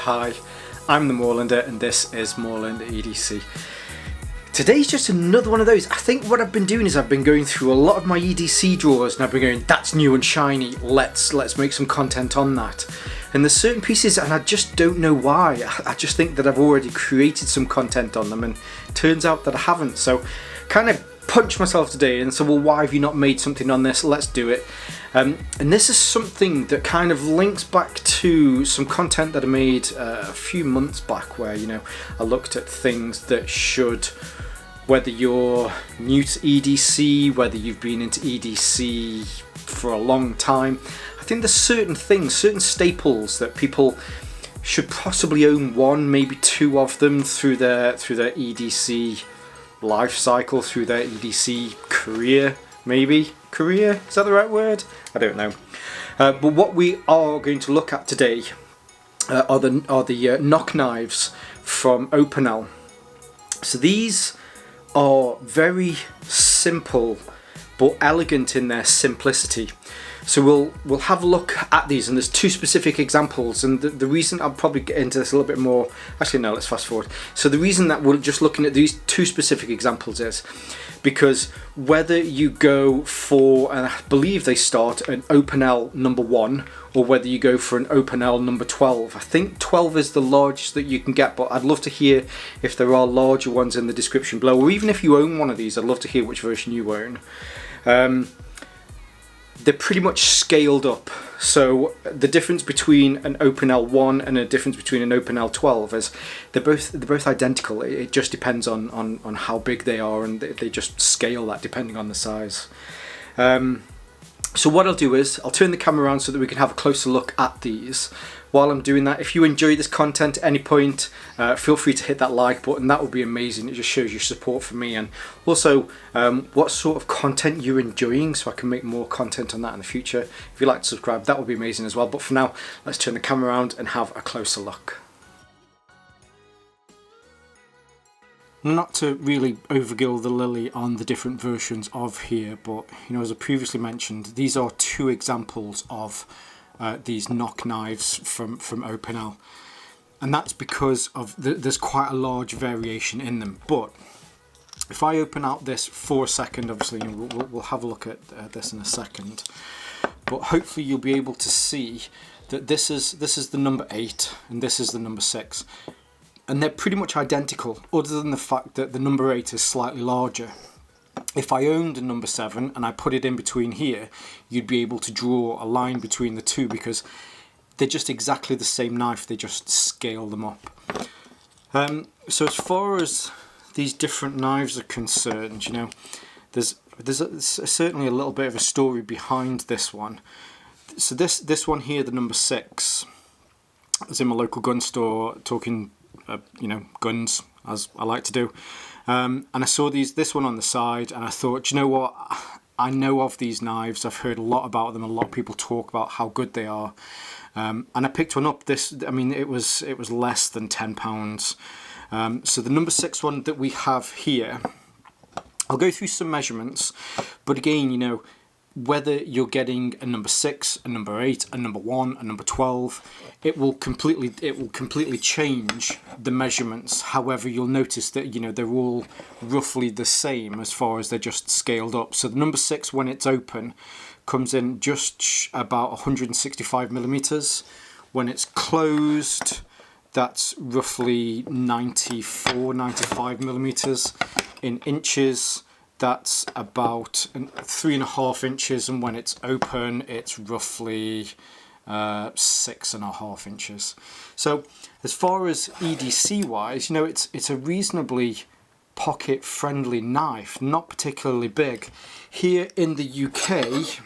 Hi, I'm the Moorlander and this is Moorlander EDC. Today's just another one of those. I think what I've been doing is I've been going through a lot of my EDC drawers and I've been going, that's new and shiny, let's make some content on that. And there's certain pieces and I just don't know why. I just think that I've already created some content on them and it turns out that I haven't. So kind of punched myself today and said, well, why have you not made something on this? Let's do it. And this is something that kind of links back to some content that I made a few months back where, you know, I looked at things that should, whether you're new to EDC, whether you've been into EDC for a long time, I think there's certain things, certain staples that people should possibly own one, maybe two of them through their EDC life cycle, through their EDC career, maybe. Career? Is that the right word? I don't know. But what we are going to look at today are the knock knives from Opinel. So these are very simple but elegant in their simplicity. So we'll have a look at these, and there's two specific examples, and the reason I'll probably get into this a little bit more, actually no, let's fast forward. So the reason that we're just looking at these two specific examples is because whether you go for, and I believe they start an Opinel number 1, or whether you go for an Opinel number 12. I think 12 is the largest that you can get, but I'd love to hear if there are larger ones in the description below, or even if you own one of these, I'd love to hear which version you own. They're pretty much scaled up. So the difference between an Opinel 1 and a difference between an Opinel 12 is they're both identical. It just depends on how big they are, and they just scale that depending on the size. So what I'll do is I'll turn the camera around so that we can have a closer look at these. While I'm doing that, if you enjoy this content at any point, feel free to hit that like button. That would be amazing. It just shows your support for me, and also what sort of content you're enjoying, so I can make more content on that in the future. If you'd like to subscribe, that would be amazing as well. But for now, let's turn the camera around and have a closer look. Not to really overgill the lily on the different versions of here, but you know, as I previously mentioned, these are two examples of these knock knives from Opinel, and that's because of there's quite a large variation in them. But if I open out this for a second, obviously you know, we'll have a look at this in a second, but hopefully you'll be able to see that this is the number 8 and this is the number 6, and they're pretty much identical, other than the fact that the number 8 is slightly larger. If I owned a number 7 and I put it in between here, you'd be able to draw a line between the two because they're just exactly the same knife, they just scale them up. So as far as these different knives are concerned, you know, there's certainly a little bit of a story behind this one. So this one here, the number 6, I was in my local gun store talking you know, guns, as I like to do. And I saw this one on the side, and I thought, you know what, I know of these knives, I've heard a lot about them, a lot of people talk about how good they are, and I picked one up. I mean, it was less than £10. So the number 6 one that we have here, I'll go through some measurements, but again, you know, whether you're getting a number 6, a number 8, a number 1, a number 12, it will completely change the measurements. However, you'll notice that, you know, they're all roughly the same as far as they're just scaled up. So the number 6, when it's open, comes in just about 165 millimeters. When it's closed, that's roughly 95 millimeters. In inches, that's about 3.5 inches, and when it's open, it's roughly 6.5 inches. So as far as EDC wise, you know, it's a reasonably pocket friendly knife, not particularly big. Here in the UK,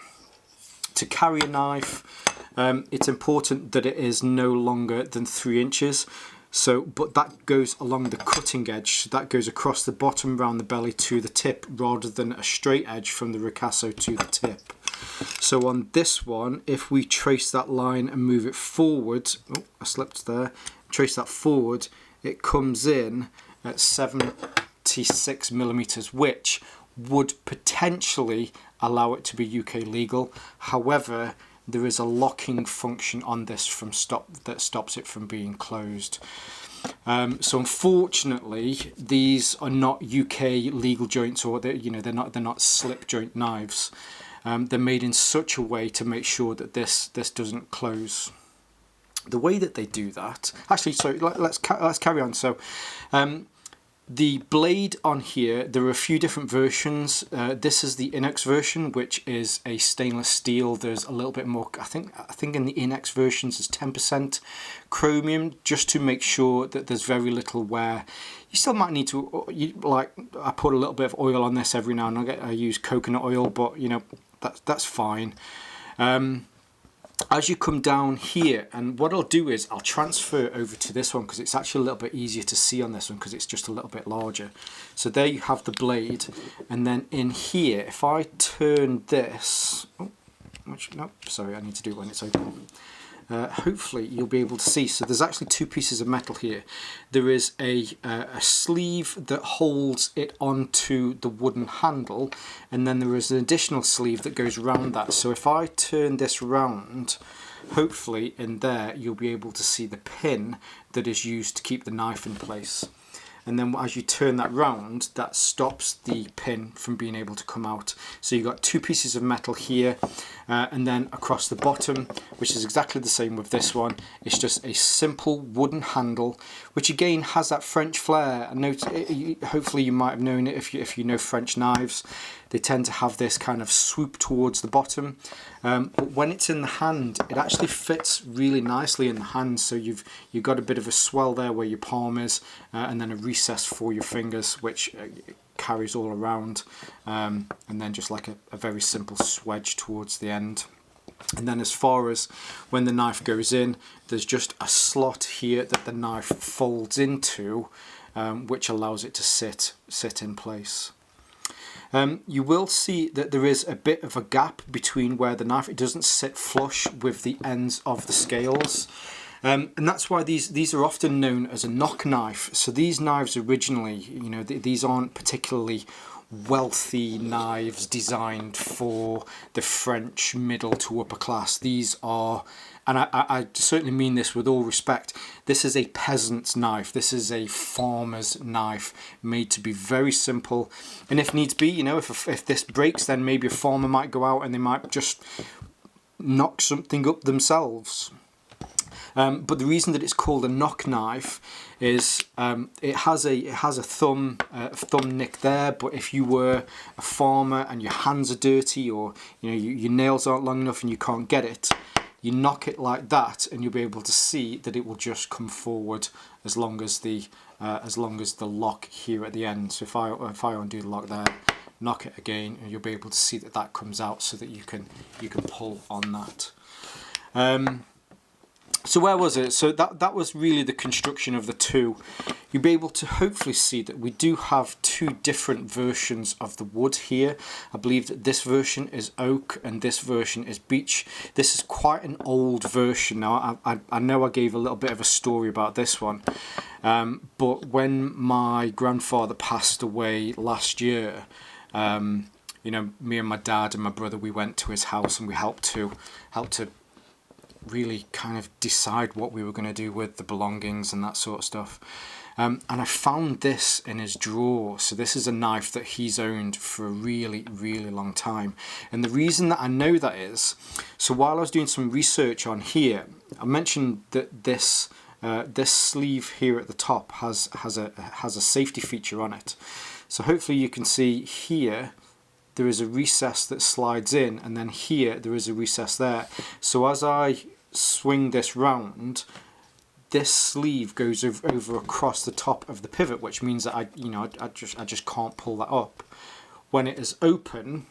to carry a knife, it's important that it is no longer than 3 inches. So, but that goes along the cutting edge, so that goes across the bottom, around the belly to the tip, rather than a straight edge from the ricasso to the tip. So on this one, if we trace that line and move it forward, oh, I slipped there, trace that forward, it comes in at 76 millimeters, which would potentially allow it to be UK legal. However, there is a locking function on this that stops it from being closed. So unfortunately, these are not UK legal joints, or they're not slip joint knives. They're made in such a way to make sure that this doesn't close. The way that they do that, actually, so let's carry on. So the blade on here, there are a few different versions. This is the Inox version, which is a stainless steel. There's a little bit more, I think in the Inox versions is 10% chromium, just to make sure that there's very little wear. You still might need to, I put a little bit of oil on this every now and again. I use coconut oil, but that's fine. As you come down here, and what I'll do is I'll transfer over to this one because it's actually a little bit easier to see on this one because it's just a little bit larger. So there you have the blade, and then in here, if I turn this, no, sorry, I need to do it when it's open. Hopefully you'll be able to see. So there's actually two pieces of metal here. There is a sleeve that holds it onto the wooden handle, and then there is an additional sleeve that goes around that. So if I turn this round, hopefully in there you'll be able to see the pin that is used to keep the knife in place. And then as you turn that round, that stops the pin from being able to come out. So you've got two pieces of metal here, and then across the bottom, which is exactly the same with this one, it's just a simple wooden handle, which again has that French flair. And hopefully you might have known it if you know French knives. They tend to have this kind of swoop towards the bottom, but when it's in the hand, it actually fits really nicely in the hand. So you've got a bit of a swell there where your palm is, and then a recess for your fingers, which carries all around, and then just like a very simple swedge towards the end. And then as far as when the knife goes in, there's just a slot here that the knife folds into, which allows it to sit in place. You will see that there is a bit of a gap between where the knife, it doesn't sit flush with the ends of the scales. And that's why these are often known as a knock knife. So these knives originally, these aren't particularly wealthy knives designed for the French middle to upper class. These are, and I certainly mean this with all respect, this is a peasant's knife. This is a farmer's knife made to be very simple. And if needs be, if this breaks, then maybe a farmer might go out and they might just knock something up themselves. But the reason that it's called a knock knife is it has a thumb nick there. But if you were a farmer and your hands are dirty, or your nails aren't long enough and you can't get it, you knock it like that, and you'll be able to see that it will just come forward as long as the lock here at the end. So if I undo the lock there, knock it again, and you'll be able to see that comes out, so that you can pull on that. So where was it? So that was really the construction of the two. You'll be able to hopefully see that we do have two different versions of the wood here. I believe that this version is oak and this version is beech. This is quite an old version. Now I know I gave a little bit of a story about this one, but when my grandfather passed away last year, me and my dad and my brother, we went to his house and we helped to really kind of decide what we were going to do with the belongings and that sort of stuff. And I found this in his drawer. So this is a knife that he's owned for a really, really long time. And the reason that I know that is, so while I was doing some research on here, I mentioned that this sleeve here at the top has a safety feature on it. So hopefully you can see here, there is a recess that slides in, and then here there is a recess there. So as I swing this round, this sleeve goes over across the top of the pivot, which means that I just can't pull that up. When it is open,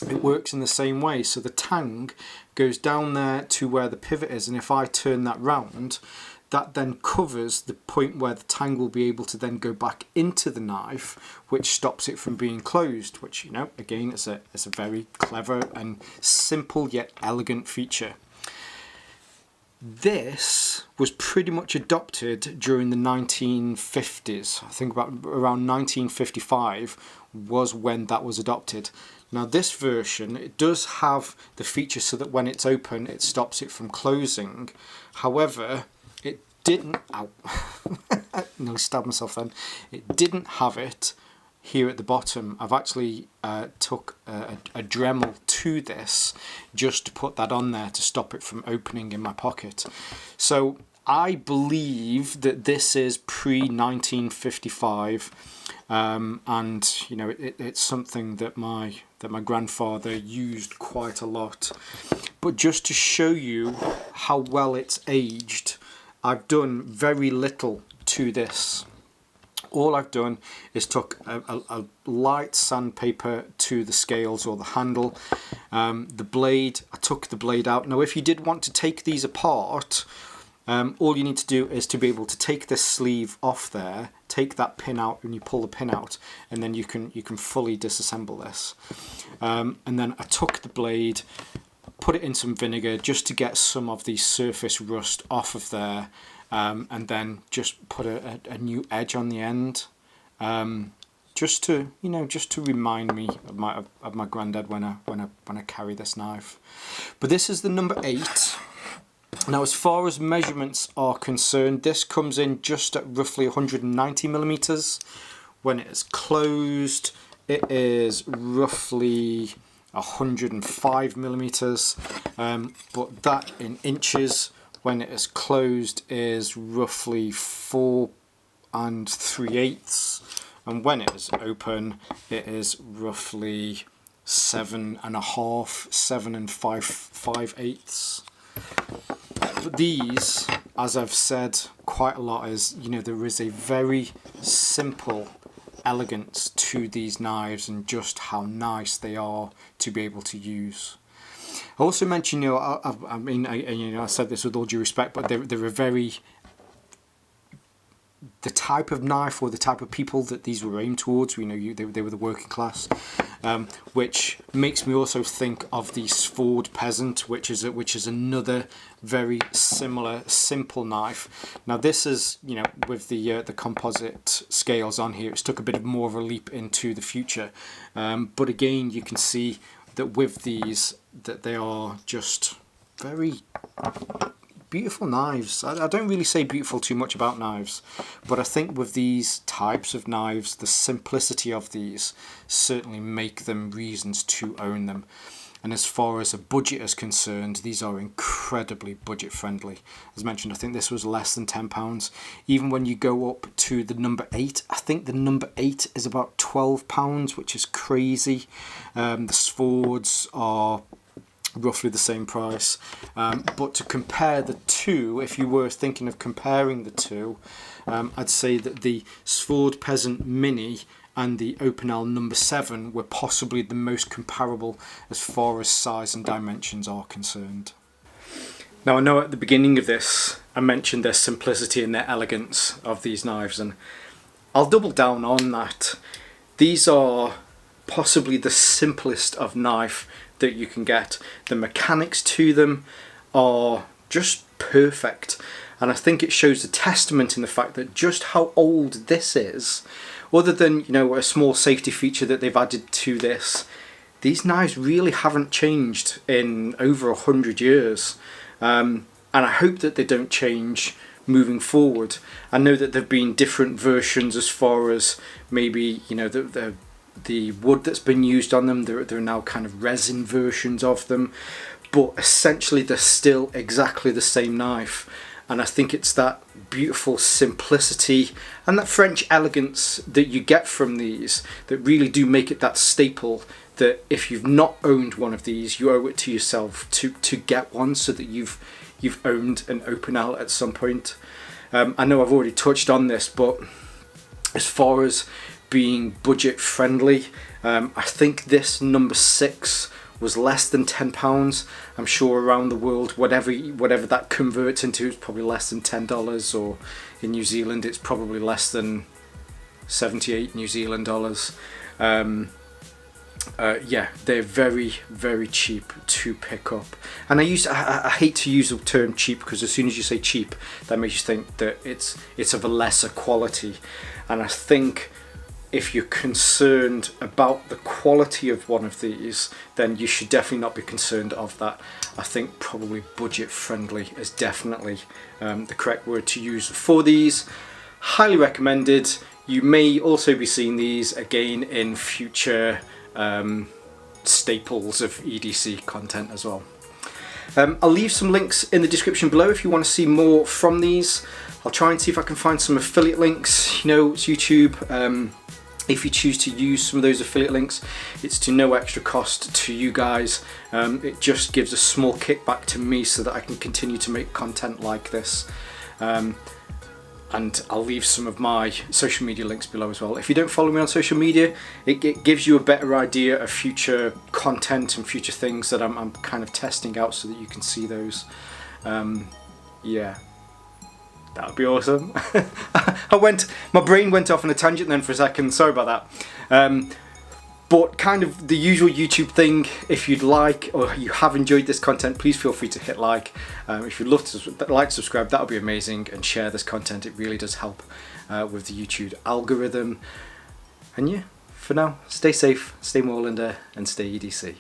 it works in the same way. So the tang goes down there to where the pivot is, and if I turn that round, that then covers the point where the tang will be able to then go back into the knife, which stops it from being closed, which, again, is a very clever and simple yet elegant feature. This was pretty much adopted during the 1950s. I think about around 1955 was when that was adopted. Now this version, it does have the feature so that when it's open it stops it from closing. However, it didn't, ow, nearly stabbed myself then, it didn't have it here at the bottom. I've actually took a Dremel to this just to put that on there to stop it from opening in my pocket. So I believe that this is pre-1955, and you know it's something that my grandfather used quite a lot. But just to show you how well it's aged, I've done very little to this. All I've done is took a light sandpaper to the scales or the handle. The blade, I took the blade out. Now if you did want to take these apart, all you need to do is to be able to take this sleeve off there, take that pin out when you pull the pin out, and then you can fully disassemble this. And then I took the blade, put it in some vinegar just to get some of the surface rust off of there, and then just put a new edge on the end, just to remind me of my granddad when I carry this knife. But this is the number 8. Now as far as measurements are concerned, this comes in just at roughly 190 millimeters. When it is closed, it is roughly 105 millimeters, but that in inches when it is closed is roughly 4 3/8, and when it is open it is roughly 7.5, 7 5/8. But these, as I've said quite a lot, is, you know, there is a very simple elegance to these knives and just how nice they are to be able to use. I also mentioned, you know, I said this with all due respect, but they're a very, the type of knife or the type of people that these were aimed towards, you know, they were the working class, which makes me also think of the Sword Peasant, which is another very similar simple knife. Now this is, you know, with the composite scales on here, it's took a bit of more of a leap into the future, but again you can see that with these that they are just very beautiful knives. I don't really say beautiful too much about knives, but I think with these types of knives, the simplicity of these certainly make them reasons to own them. And as far as a budget is concerned, these are incredibly budget friendly. As mentioned, I think this was less than £10. Even when you go up to the number 8, I think the number 8 is about £12, which is crazy. The swords are roughly the same price, but to compare the two, if you were thinking of comparing the two, I'd say that the Sword Peasant Mini and the Opinel number 7 were possibly the most comparable as far as size and dimensions are concerned. Now I know at the beginning of this I mentioned their simplicity and their elegance of these knives, and I'll double down on that. These are possibly the simplest of knife that you can get. The mechanics to them are just perfect, and I think it shows a testament in the fact that just how old this is. Other than, you know, a small safety feature that they've added to this, these knives really haven't changed in over 100 years, and I hope that they don't change moving forward. I know that there have been different versions as far as maybe, you know, the wood that's been used on them. There are now kind of resin versions of them, but essentially they're still exactly the same knife. And I think it's that beautiful simplicity and that French elegance that you get from these that really do make it that staple that if you've not owned one of these, you owe it to yourself to get one, so that you've owned an Opinel at some point. I know I've already touched on this, but as far as being budget friendly, I think this number 6 was less than £10. I'm sure around the world, whatever that converts into, it's probably less than $10, or in New Zealand it's probably less than 78 New Zealand dollars. Yeah, they're very, very cheap to pick up. And I hate to use the term cheap, because as soon as you say cheap, that makes you think that it's of a lesser quality. And I think if you're concerned about the quality of one of these, then you should definitely not be concerned of that. I think probably budget friendly is definitely the correct word to use for these. Highly recommended. You may also be seeing these again in future staples of EDC content as well. I'll leave some links in the description below if you want to see more from these. I'll try and see if I can find some affiliate links. You know, it's YouTube. If you choose to use some of those affiliate links, it's to no extra cost to you guys. It just gives a small kickback to me so that I can continue to make content like this. And I'll leave some of my social media links below as well. If you don't follow me on social media, it gives you a better idea of future content and future things that I'm kind of testing out so that you can see those. Yeah, that would be awesome. My brain went off on a tangent then for a second, sorry about that. But kind of the usual YouTube thing, if you'd like or you have enjoyed this content, please feel free to hit like. If you'd love to like, subscribe, that would be amazing, and share this content. It really does help with the YouTube algorithm. And yeah, for now, stay safe, stay Moorlander, and stay EDC.